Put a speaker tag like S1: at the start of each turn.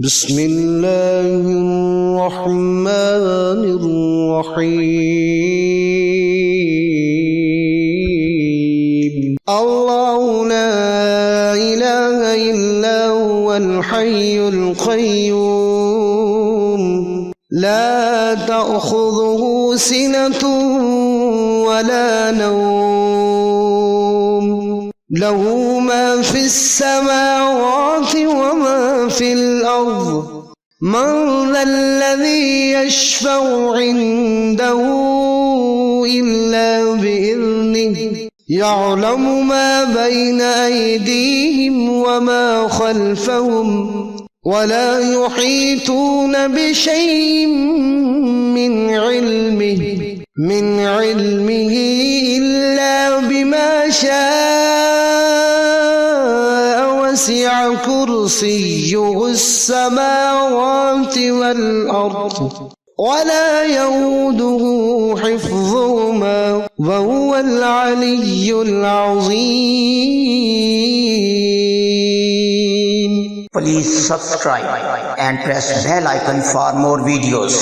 S1: बिस्मिल्लाहिर्रहमानिर्रहीम। अल्लाहु ला इलाहा इल्ला हुवल हय्युल क़य्यूम ला तअख़ुज़ुहु सिनतुन वला नौम लहू मा फ़िस समावाति व मा फ़िल अर्ज़ मन ज़ल्लज़ी यशफ़उ इंदहु इल्ला बिइज़्निहि यअलमु मा बैन अयदीहिम व मा ख़ल्फ़हुम वला युहीतून बिशैइन मिन इल्मिही इल्ला बिमा शाअ वसिअ कुर्सियुहु अस्समावाति वल अर्ज़ वला यऊदुहु हिफ़्ज़ुहुमा व हुवल अलिय्युल अज़ीम।
S2: Please subscribe and press bell icon for more videos.